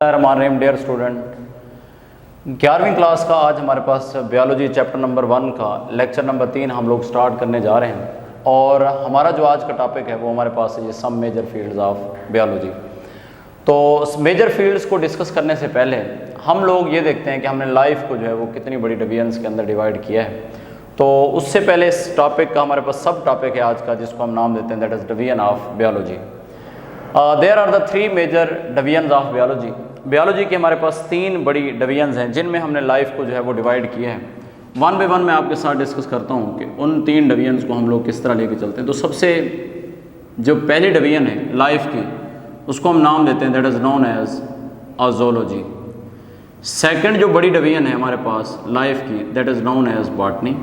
रहीम dear student, 11वीं class का आज हमारे पास बायोलॉजी चैप्टर नंबर 1 का लेक्चर नंबर 3 हम लोग स्टार्ट करने जा रहे हैं। और हमारा जो आज का टॉपिक है वो हमारे पास है ये some major fields of biology. तो मेजर फील्ड्स को डिस्कस करने से पहले हम लोग ये देखते हैं कि हमने लाइफ को जो है वो कितनी बड़ी डिवीजन्स के अंदर डिवाइड किया है। तो उससे पहले इस टॉपिक का हमारे पास सब टॉपिक है आज का, जिसको हम नाम देते हैं that is division of biology. There are the 3 major divisions of biology. Biology के हमारे पास 3 बड़ी डिवीजन्स हैं जिनमें हमने लाइफ को जो है वो डिवाइड किया है। वन बाय वन मैं आपके साथ डिस्कस करता हूँ कि उन 3 डिवीजन्स को हम लोग किस तरह लेके चलते हैं। तो सबसे जो पहली डिवीजन है लाइफ की, उसको हम नाम देते हैं that is known as zoology. Second जो बड़ी डिवीजन है हमारे पास लाइफ की that is known as botany.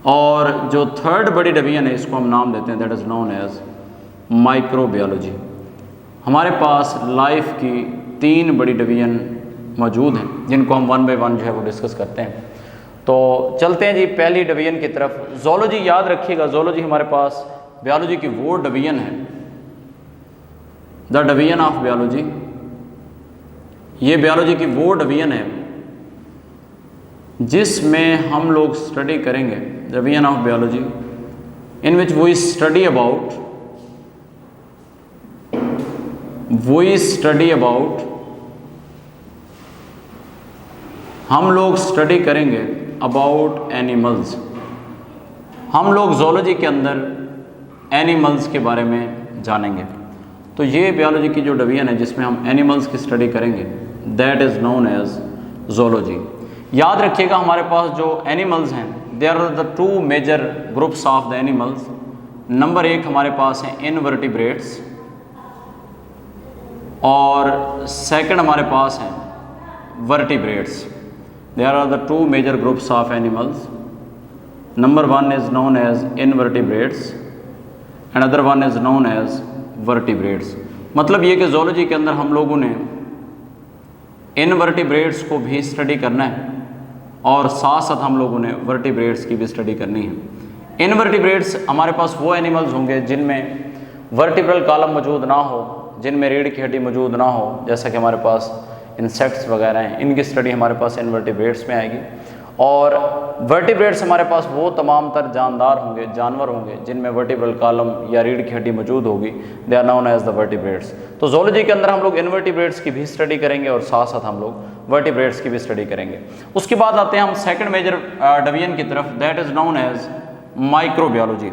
और जो थर्ड बड़ी डिवीजन है इसको हम नाम देते हैं that is known as microbiology. हमारे पास लाइफ की 3 बड़ी डिवीजन मौजूद हैं जिनको हम वन बाय वन जो है वो डिस्कस करते हैं। तो चलते हैं जी पहली डिवीजन की तरफ। ज़ूलॉजी याद रखिएगा, ज़ूलॉजी हमारे पास बायोलॉजी की वो डिवीजन है, द डिवीजन ऑफ बायोलॉजी। ये बायोलॉजी की वो डिवीजन है जिसमें हम लोग स्टडी करेंगे, division of biology in which we study about हम लोग स्टडी करेंगे अबाउट एनिमल्स। हम लोग ज़ूलॉजी के अंदर एनिमल्स के बारे में जानेंगे। तो ये बायोलॉजी की जो डिवीजन है जिसमें हम एनिमल्स की स्टडी करेंगे that is known as zoology. याद रखिएगा हमारे पास जो एनिमल्स हैं there are the 2 major groups of the animals. Number 1 हमारे पास हैं इनवर्टिब्रेट्स और सेकंड हमारे पास हैं vertebrates. There are the 2 major groups of animals. Number 1 is known as invertebrates and other one is known as vertebrates. मतलब ये कि ज़ूलॉजी के अंदर हम लोगों ने इनवर्टिब्रेट्स को भी स्टडी करना है और साथ साथ हम लोगों ने वर्टिब्रेट्स की भी स्टडी करनी है। इनवर्टिब्रेट्स हमारे पास वो एनिमल्स होंगे जिनमें वर्टिब्रल कॉलम मौजूद ना हो, जिनमें रीढ़ की हड्डी मौजूद ना हो, जैसा कि हमारे पास इंसेक्ट्स वगैरह हैं, इनकी स्टडी हमारे पास इनवर्टिब्रेट्स में आएगी। और वर्टिब्रेट्स हमारे पास वो तमाम तर जानदार होंगे, जानवर होंगे जिनमें वर्टिब्रल कॉलम या रीढ़ की हड्डी मौजूद होगी, they are known as the vertebrates. तो ज़ूलॉजी के अंदर हम लोग इनवर्टिब्रेट्स की भी स्टडी करेंगे और साथ साथ हम लोग वर्टिब्रेट्स की भी स्टडी करेंगे। उसके बाद आते हैं हम सेकंड मेजर डिवीजन की तरफ that is known as microbiology.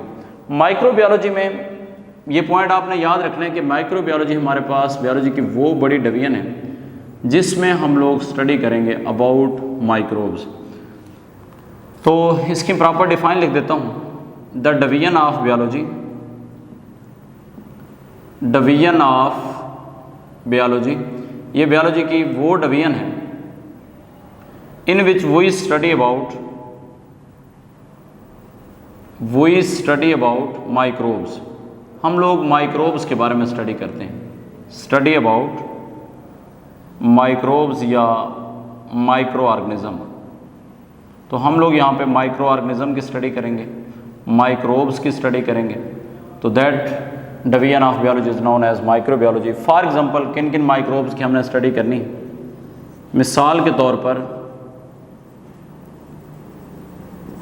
Microbiology में ये पॉइंट आपने याद रखना है कि माइक्रोबायोलॉजी हमारे पास बायोलॉजी की वो बड़ी डिवीजन है जिसमें हम लोग स्टडी करेंगे अबाउट माइक्रोब्स। तो इसकी प्रॉपर डिफाइन लिख देता हूँ। The division of biology, division of biology, ये बायोलॉजी की वो डिवीजन है in which we study about microbes. हम लोग माइक्रोब्स के बारे में स्टडी करते हैं, स्टडी अबाउट माइक्रोब्स या माइक्रो ऑर्गेनिज्म। तो हम लोग यहाँ पे माइक्रो ऑर्गेनिज्म की स्टडी करेंगे, माइक्रोब्स की स्टडी करेंगे। तो that division of biology is known as microbiology. For example किन किन माइक्रोब्स की हमने स्टडी करनी, मिसाल के तौर पर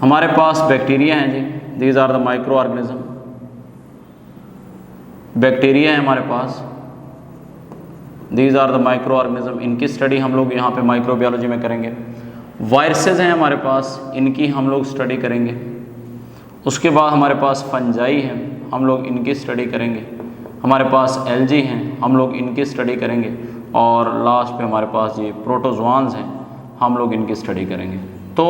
हमारे पास बैक्टीरिया हैं जी, these are the microorganism. Bacteria है हमारे पास, these are the microorganism, इनकी स्टडी हम लोग यहाँ पे माइक्रोबायोलॉजी में करेंगे। वायरसेस हैं हमारे पास, इनकी हम लोग स्टडी करेंगे। उसके बाद हमारे पास फंजाई हैं, हम लोग इनकी स्टडी करेंगे। हमारे पास एल्जी हैं, हम लोग इनकी स्टडी करेंगे। और लास्ट पे हमारे पास ये प्रोटोजोआन्स हैं, हम लोग इनकी स्टडी करेंगे। तो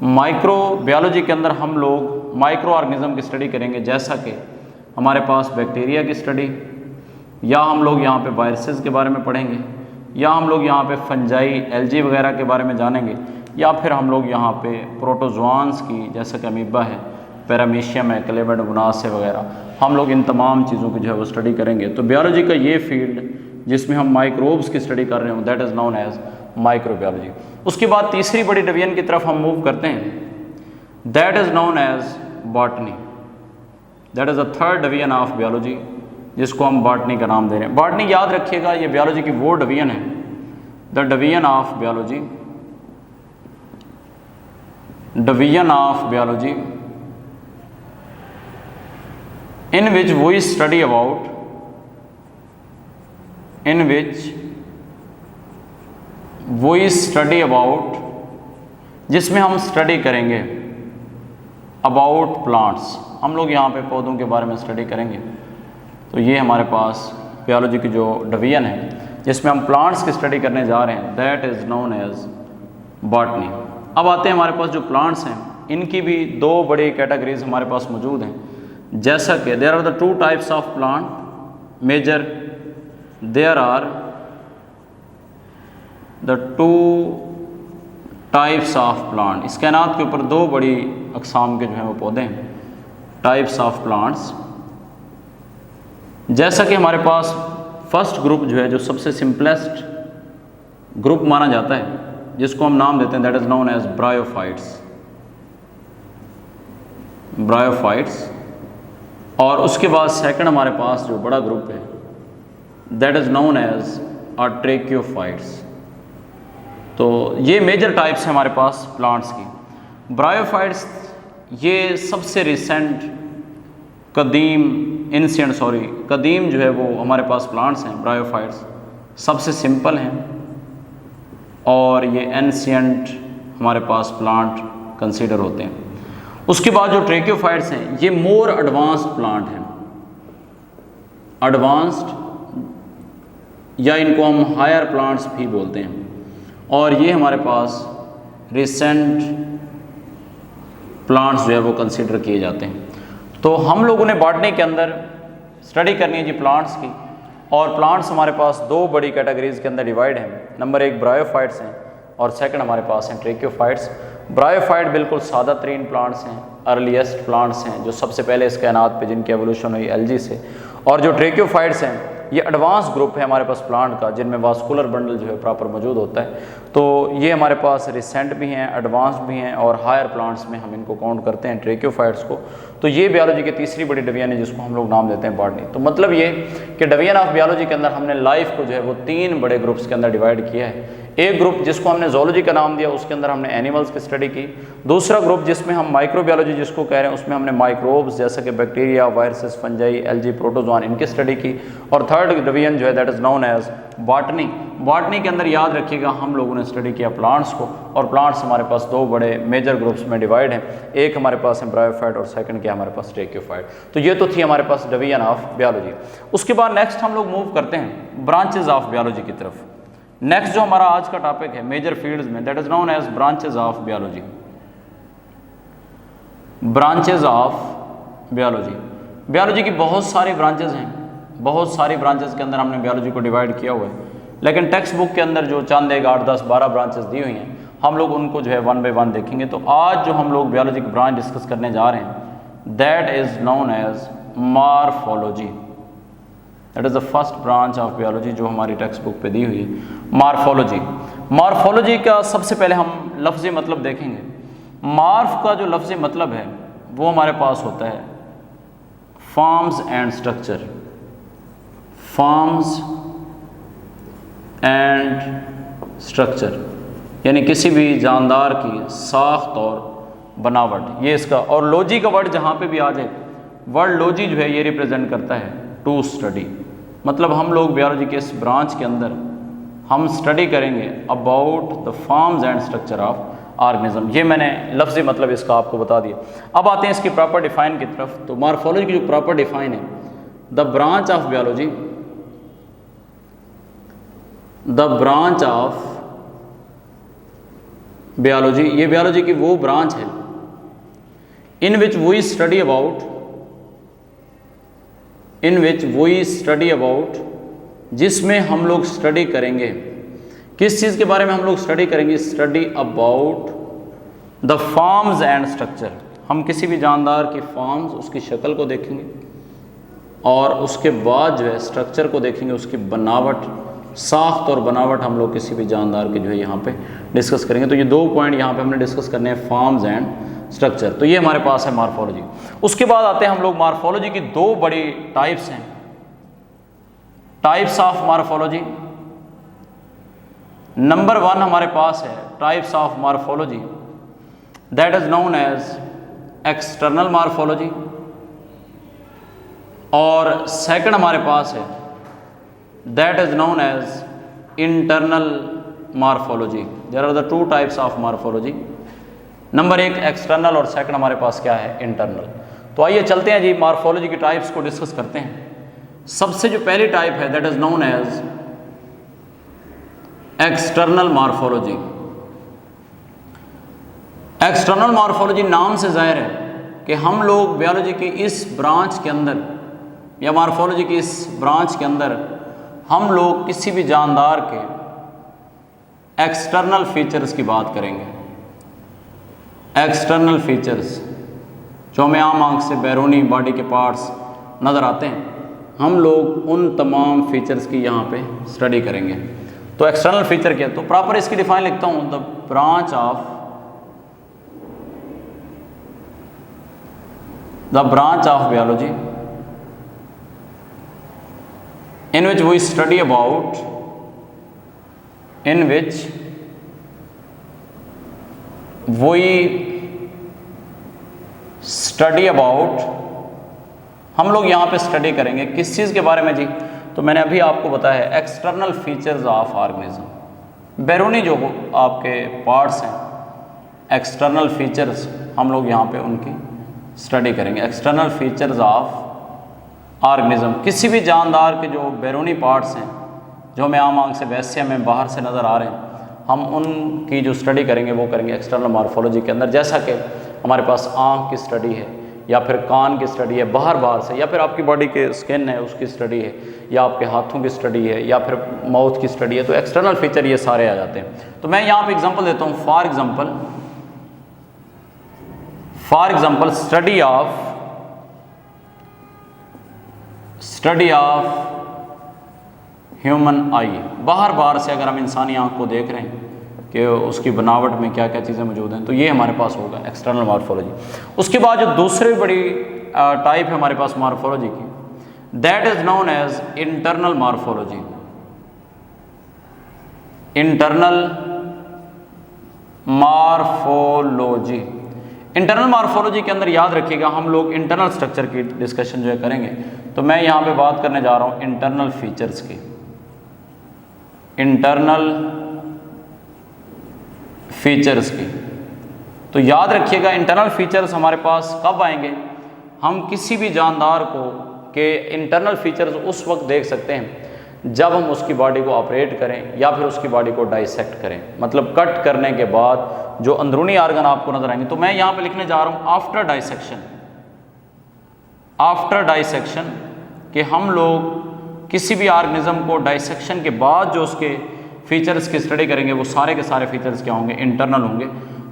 माइक्रोबायोलॉजी के अंदर हम लोग माइक्रो ऑर्गेनिज्म की स्टडी करेंगे, जैसा कि हमारे पास बैक्टीरिया की स्टडी, या हम लोग यहाँ पे वायरसेस के बारे में पढ़ेंगे, या हम लोग यहाँ पे फंजाई एल्जी वगैरह के बारे में जानेंगे, या फिर हम लोग यहाँ पे प्रोटोजोआन्स की, जैसा कि अमीबा है, पैरामीशियम है, क्लेमाइडोमोनास है वगैरह, हम लोग इन तमाम चीज़ों की जो है वो स्टडी करेंगे। तो बायोलॉजी का ये फील्ड जिसमें हम माइक्रोब्स की स्टडी कर रहे हो that is known as microbiology. उसके बाद तीसरी बड़ी डिवीजन की तरफ हम मूव करते हैं that is known as botany. That is the third division of biology जिसको हम बॉटनी का नाम दे रहे हैं। बॉटनी याद रखिएगा ये बायोलॉजी की वो डिवीजन है, the division of biology, division of biology in which we study about, in which we study about, जिसमें हम स्टडी करेंगे अबाउट प्लांट्स, हम लोग यहाँ पे पौधों के बारे में स्टडी करेंगे। तो ये हमारे पास बायोलॉजी की जो डिवीजन है जिसमें हम प्लांट्स की स्टडी करने जा रहे हैं, that is known as botany. अब आते हैं हमारे पास जो प्लांट्स हैं, इनकी भी दो बड़ी कैटेगरीज हमारे पास मौजूद हैं। जैसा कि there are the two types of plant major, there are the two types of plant, इस कायनात के ऊपर दो बड़ी अक़साम के जो हैं वो पौधे हैं, टाइप्स ऑफ प्लांट्स। जैसा कि हमारे पास फर्स्ट ग्रुप जो है, जो सबसे सिंपलेस्ट ग्रुप माना जाता है, जिसको हम नाम देते हैं that is known as bryophytes, bryophytes. और उसके बाद सेकंड हमारे पास जो बड़ा ग्रुप है that is known as tracheophytes. तो ये मेजर टाइप्स हैं हमारे पास प्लांट्स की। ब्रायोफाइट्स ये सबसे रिसेंट कदीम कदीम जो है वो हमारे पास प्लांट्स हैं। ब्रायोफाइट्स सबसे सिंपल हैं और ये एंशिएंट हमारे पास प्लांट कंसीडर होते हैं। उसके बाद जो ट्रेक्योफाइट्स हैं ये मोर एडवांस्ड प्लांट हैं, एडवांस्ड या इनको हम हायर प्लांट्स भी बोलते हैं, और ये हमारे पास रिसेंट प्लांट्स जो है वो कंसीडर किए जाते हैं। तो हम लोगों ने बॉटनी के अंदर स्टडी करनी है जी प्लांट्स की, और प्लांट्स हमारे पास दो बड़ी कैटेगरीज के अंदर डिवाइड हैं। नंबर एक ब्रायोफाइट्स हैं और सेकंड हमारे पास हैं ट्रेक्योफाइट्स। ब्रायोफाइट बिल्कुल सादा तरीन प्लांट्स हैं, अर्लीस्ट प्लांट्स हैं जो सबसे पहले इस कायनात पे जिनकी एवोल्यूशन हुई एल्गी से। और जो ट्रेक्योफाइट्स हैं ये एडवांस ग्रुप है हमारे पास प्लांट का, जिनमें वास्कुलर बंडल जो है प्रॉपर मौजूद होता है। तो ये हमारे पास रिसेंट भी हैं, एडवांस भी हैं, और हायर प्लांट्स में हम इनको काउंट करते हैं ट्रेक्योफाइट्स को। तो ये बायोलॉजी की तीसरी बड़ी डिवीजन है जिसको हम लोग नाम देते हैं बॉटनी। तो मतलब ये कि डिवीजन ऑफ बायोलॉजी के अंदर हमने लाइफ को जो है वो तीन बड़े ग्रुप्स के अंदर डिवाइड किया है। एक ग्रुप जिसको हमने ज़ूलॉजी का नाम दिया, उसके अंदर हमने एनिमल्स की स्टडी की। दूसरा ग्रुप जिसमें हम माइक्रोबायोलॉजी जिसको कह रहे हैं, उसमें हमने माइक्रोब्स जैसे कि bacteria, viruses, fungi, algae, protozoan, इनकी स्टडी की। और थर्ड डिवीजन जो है that is known as botany. Botany के अंदर याद रखिएगा हम लोगों ने स्टडी किया प्लांट्स को, और प्लांट्स हमारे पास दो बड़े मेजर ग्रुप्स में डिवाइड हैं। एक हमारे पास है ब्रायोफाइट और सेकंड क्या हमारे पास ट्रेक्योफाइट। तो ये तो थी हमारे पास डिवीजन ऑफ बायोलॉजी। उसके बाद नेक्स्ट हम लोग मूव करते हैं ब्रांचेज ऑफ बायोलॉजी की तरफ। नेक्स्ट जो हमारा आज का टॉपिक है मेजर फील्ड्स में, that is known as branches of biology. Branches of biology, biology की बहुत सारी ब्रांचेज हैं, बहुत सारी ब्रांचेज के अंदर हमने बायोलॉजी को डिवाइड किया हुआ है, लेकिन टेक्स्ट बुक के अंदर जो चंद 1, 8, 10, 12 ब्रांचेज दी हुई हैं, हम लोग उनको जो है वन बाई वन देखेंगे। तो आज जो हम लोग बायोलॉजी की ब्रांच डिस्कस करने जा रहे हैं that is known as morphology. That is the first branch of biology जो हमारी टेक्स्ट बुक पे दी हुई है, मॉर्फोलॉजी। मॉर्फोलॉजी का सबसे पहले हम लफ्ज़ी मतलब देखेंगे। मॉर्फ का जो लफ्ज़ी मतलब है वो हमारे पास होता है forms and structure, forms and structure, यानी किसी भी जानदार की साख्त और बनावट, ये इसका। और लॉजी का वर्ड जहाँ पे भी आ जाए, वर्ड लॉजी जो है ये रिप्रेजेंट करता है टू स्टडी। मतलब हम लोग बायोलॉजी के इस ब्रांच के अंदर हम स्टडी करेंगे about the forms and structure of organism. ये मैंने लफ्ज़ी मतलब इसका आपको बता दिया। अब आते हैं इसकी प्रॉपर डिफाइन की तरफ। तो मॉर्फोलॉजी की जो प्रॉपर डिफाइन है, the branch of biology, the branch of biology, ये बायोलॉजी की वो ब्रांच है in which we study about, in which we study about, जिसमें हम लोग स्टडी करेंगे किस चीज़ के बारे में हम लोग स्टडी करेंगे, study about the forms and structure. हम किसी भी जानदार की फॉर्म्स, उसकी शक्ल को देखेंगे और उसके बाद जो है स्ट्रक्चर को देखेंगे, उसकी बनावट, साख्त और बनावट हम लोग किसी भी जानदार की जो है यहाँ पे डिस्कस करेंगे। तो ये दो पॉइंट यहाँ पे हमने डिस्कस करने हैं, फॉर्म्स एंड स्ट्रक्चर। तो ये हमारे पास है मॉर्फोलॉजी। उसके बाद आते हैं हम लोग मॉर्फोलॉजी की दो बड़ी टाइप्स हैं, टाइप्स ऑफ मॉर्फोलॉजी। नंबर 1 हमारे पास है types of morphology, that is known as external morphology. और सेकंड हमारे पास है that is known as internal morphology. There are the 2 types of morphology. Number 1 external और सेकंड हमारे पास क्या है, इंटरनल। तो आइए चलते हैं जी, मॉर्फोलॉजी की टाइप्स को डिस्कस करते हैं। सबसे जो पहली टाइप है that is known as external morphology. External morphology नाम से जाहिर है कि हम लोग बायोलॉजी की इस ब्रांच के अंदर या मॉर्फोलॉजी की इस ब्रांच के अंदर हम लोग किसी भी जानदार के एक्सटर्नल फीचर्स की बात करेंगे। एक्सटर्नल फीचर्स जो हमें आम आंख से बैरूनी बॉडी के पार्ट्स नज़र आते हैं, हम लोग उन तमाम फीचर्स की यहाँ पे स्टडी करेंगे। तो एक्सटर्नल फीचर क्या है, तो प्रॉपर इसकी डिफाइन लिखता हूँ, the branch of biology in which we study about हम लोग यहाँ पे स्टडी करेंगे किस चीज़ के बारे में जी। तो मैंने अभी आपको बताया है एक्सटर्नल फीचर्स ऑफ ऑर्गेनिज्म। बैरूनी जो आपके पार्ट्स हैं, एक्सटर्नल फीचर्स हम लोग यहाँ पे उनकी स्टडी करेंगे। एक्सटर्नल फीचर्स ऑफ ऑर्गेनिज्म, किसी भी जानदार के जो बैरूनी पार्ट्स हैं जो हमें आम आंख से वैसे हमें बाहर से नज़र आ रहे हैं, हम उनकी जो स्टडी करेंगे वो करेंगे एक्सटर्नल मॉर्फोलॉजी के अंदर। जैसा कि हमारे पास आँख की स्टडी है या फिर कान की स्टडी है बाहर से, या फिर आपकी बॉडी के स्किन है उसकी स्टडी है, या आपके हाथों की स्टडी है, या फिर माउथ की स्टडी है, तो एक्सटर्नल फीचर ये सारे आ जाते हैं। तो मैं यहाँ पे एग्जांपल देता हूँ। For example study of human आई। बाहर से अगर हम इंसानी आँख को देख रहे हैं कि उसकी बनावट में क्या क्या चीज़ें मौजूद हैं, तो ये हमारे पास होगा एक्सटर्नल मॉर्फोलॉजी। उसके बाद जो दूसरी बड़ी टाइप है हमारे पास मॉर्फोलॉजी की, that is known as internal morphology. Internal morphology, internal morphology के अंदर याद रखिएगा हम लोग इंटरनल स्ट्रक्चर की डिस्कशन जो है करेंगे। तो मैं यहाँ पे बात करने जा रहा हूँ इंटरनल फीचर्स की। इंटरनल फीचर्स की तो याद रखिएगा इंटरनल फीचर्स हमारे पास कब आएंगे, हम किसी भी जानदार को के इंटरनल फीचर्स उस वक्त देख सकते हैं जब हम उसकी बॉडी को ऑपरेट करें या फिर उसकी बॉडी को डाइसेक्ट करें, मतलब कट करने के बाद जो अंदरूनी आर्गन आपको नजर आएंगे। तो मैं यहाँ पे लिखने जा रहा हूँ आफ्टर डाइसेक्शन, कि हम लोग किसी भी ऑर्गेनिज्म को डाइसेक्शन के बाद जो उसके फीचर्स की स्टडी करेंगे वो सारे के सारे फीचर्स क्या होंगे, इंटरनल होंगे।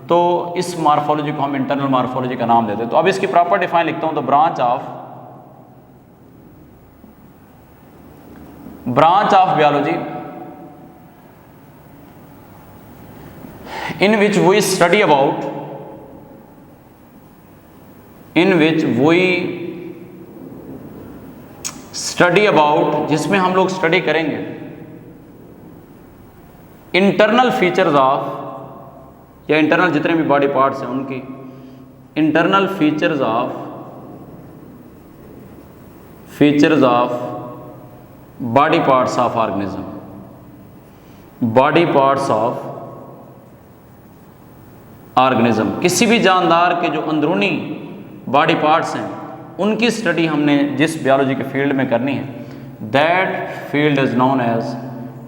तो इस मॉर्फोलॉजी को हम इंटरनल मॉर्फोलॉजी का नाम देते हैं। तो अब इसकी प्रॉपर डिफाइन लिखता हूँ, the branch of biology in which we study about जिसमें हम लोग स्टडी करेंगे इंटरनल फीचर्स ऑफ, या इंटरनल जितने भी बॉडी पार्ट्स हैं उनकी internal features of body parts of organism, body parts of organism. किसी भी जानदार के जो अंदरूनी बॉडी पार्ट्स हैं उनकी स्टडी हमने जिस बायोलॉजी के फील्ड में करनी है, that field is known as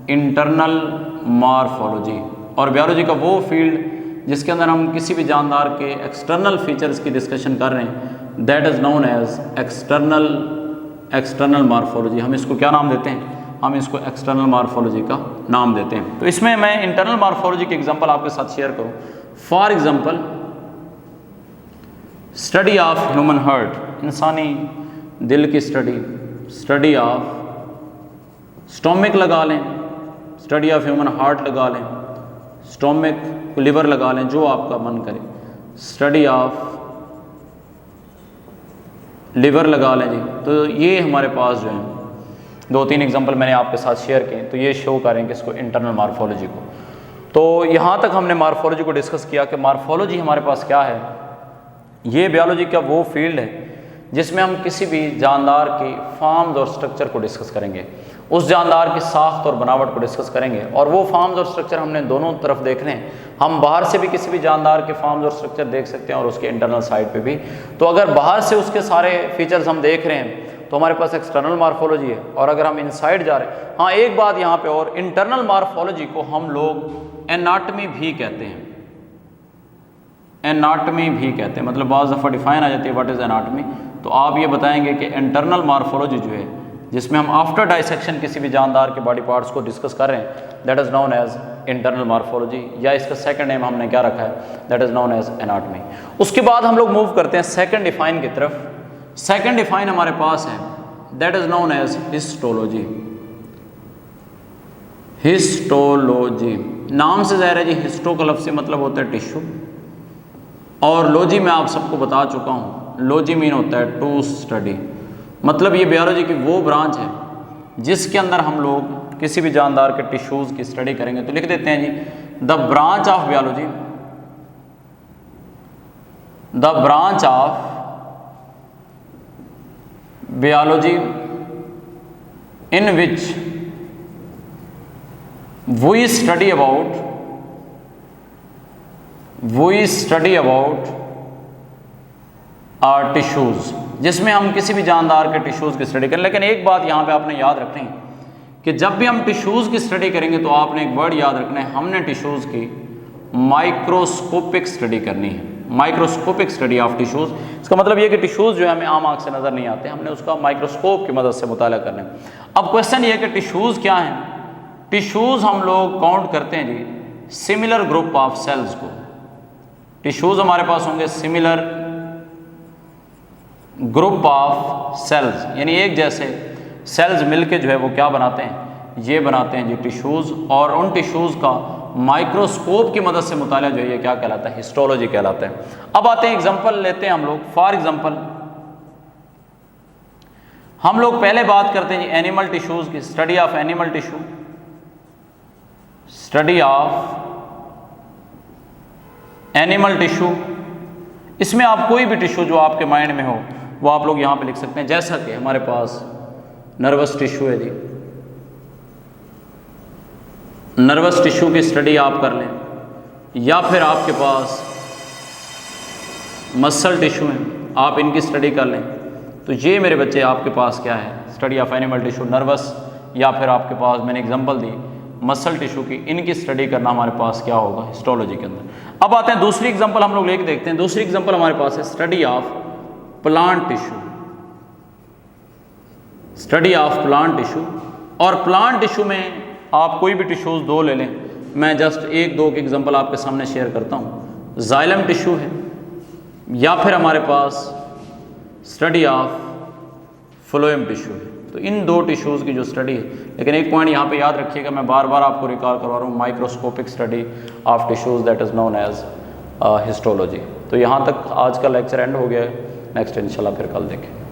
internal morphology. और बायोलॉजी का वो फील्ड जिसके अंदर हम किसी भी जानदार के एक्सटर्नल फीचर्स की डिस्कशन कर रहे हैं, that is known as external morphology. हम इसको क्या नाम देते हैं, हम इसको एक्सटर्नल मॉर्फोलॉजी का नाम देते हैं। तो इसमें मैं इंटरनल मॉर्फोलॉजी के एग्जांपल आपके साथ शेयर करूं। For example study of human heart, इंसानी दिल की स्टडी ऑफ स्टोमिक लगा लें, स्टडी ऑफ ह्यूमन हार्ट लगा लें, स्टोमिक लिवर लगा लें, जो आपका मन करे, स्टडी ऑफ लिवर लगा लें जी। तो ये हमारे पास जो है 2-3 एग्जांपल मैंने आपके साथ शेयर किए, तो ये शो करें कि इसको इंटरनल मार्फोलॉजी को। तो यहाँ तक हमने मार्फोलॉजी को डिस्कस किया कि मार्फोलॉजी हमारे पास क्या है। ये बायोलॉजी का वो फील्ड है जिसमें हम किसी भी जानदार की फॉर्म्स और स्ट्रक्चर को डिस्कस करेंगे, उस जानदार की साख्त और बनावट को डिस्कस करेंगे। और वो फॉर्म्स और स्ट्रक्चर हमने दोनों तरफ देखने हैं। हम बाहर से भी किसी भी जानदार के फॉर्म्स और स्ट्रक्चर देख सकते हैं और उसके इंटरनल साइड पे भी। तो अगर बाहर से उसके सारे फीचर्स हम देख रहे हैं तो हमारे पास एक्सटर्नल मार्फोलॉजी है, और अगर हम इनसाइड जा रहे हैं, हाँ एक बात यहाँ पे और, इंटरनल मार्फोलॉजी को हम लोग एनाटमी भी कहते हैं। एनाटमी भी कहते हैं, मतलब बाज़ दफ़ा डिफाइन आ जाती है व्हाट इज़ एनाटमी। तो आप ये बताएंगे कि इंटरनल मार्फोलॉजी जो है, जिसमें हम आफ्टर डाइसेक्शन किसी भी जानदार के बॉडी पार्ट्स को डिस्कस कर रहे हैं, that is known as internal morphology, या इसका सेकंड नेम हमने क्या रखा है, that is known as anatomy. उसके बाद हम लोग मूव करते हैं सेकंड डिफाइन की तरफ। सेकंड डिफाइन हमारे पास है, that is known as histology. Histology नाम से ज़ाहिर है जी, हिस्टो का लफ्ज़ से मतलब होता है टिश्यू, और लॉजी मैं आप सबको बता चुका हूँ, लॉजी मीन होता है टू स्टडी। मतलब ये बायोलॉजी की वो ब्रांच है जिसके अंदर हम लोग किसी भी जानदार के टिश्यूज़ की स्टडी करेंगे। तो लिख देते हैं जी, the branch of biology, the branch of biology in which we study about our tissues, जिसमें हम किसी भी जानदार के टिश्यूज़ की स्टडी करें। लेकिन एक बात यहाँ पे आपने याद रखनी है कि जब भी हम टिश्यूज़ की स्टडी करेंगे तो आपने एक वर्ड याद रखना है, हमने टिश्यूज़ की माइक्रोस्कोपिक स्टडी करनी है। माइक्रोस्कोपिक स्टडी ऑफ टिश्यूज़, इसका मतलब ये कि टिश्यूज़ जो है हमें आम आँख से नज़र नहीं आते, हमने उसका माइक्रोस्कोप की मदद से मुताला करना है। अब क्वेश्चन ये है कि टिश्यूज़ क्या हैं। टिश्यूज़ हम लोग काउंट करते हैं जी सिमिलर ग्रुप ऑफ सेल्स को। टिश्यूज़ हमारे पास होंगे सिमिलर ग्रुप ऑफ सेल्स, यानी एक जैसे सेल्स मिलके जो है वो क्या बनाते हैं, ये बनाते हैं जी टिश्यूज़। और उन टिश्यूज़ का माइक्रोस्कोप की मदद से मुताला जो है ये क्या कहलाता है, हिस्टोलॉजी कहलाता है। अब आते हैं एग्जांपल लेते हैं हम लोग। फॉर एग्जांपल हम लोग पहले बात करते हैं जी एनिमल टिश्यूज़ की, study of animal tissue, study of animal tissue. इसमें आप कोई भी टिश्यू जो आपके माइंड में हो वो आप लोग यहाँ पे लिख सकते हैं। जैसा कि हमारे पास नर्वस टिश्यू है जी, नर्वस टिश्यू की स्टडी आप कर लें, या फिर आपके पास मसल टिश्यू है, आप इनकी स्टडी कर लें। तो ये मेरे बच्चे आपके पास क्या है, study of animal tissue, nervous, या फिर आपके पास मैंने एग्जांपल दी मसल टिश्यू की, इनकी स्टडी करना हमारे पास क्या होगा, हिस्टोलॉजी के अंदर। अब आते हैं दूसरी एग्जांपल हम लोग लेके देखते हैं। दूसरी एग्जांपल हमारे पास है study of plant tissue, study of plant tissue. और प्लांट टिश्यू में आप कोई भी टिश्यूज़ दो ले लें, मैं जस्ट एक दो के एग्जांपल आपके सामने शेयर करता हूँ। जाइलम टिश्यू है, या फिर हमारे पास स्टडी ऑफ फ्लोएम टिश्यू है। तो इन दो टिश्यूज़ की जो स्टडी है, लेकिन एक पॉइंट यहाँ पे याद रखिएगा, मैं बार बार आपको रिकॉल करवा रहा हूँ, microscopic study of tissues that is known as histology. तो यहाँ तक आज का लेक्चर एंड हो गया है। नेक्स्ट इंशाल्लाह फिर कल देखें।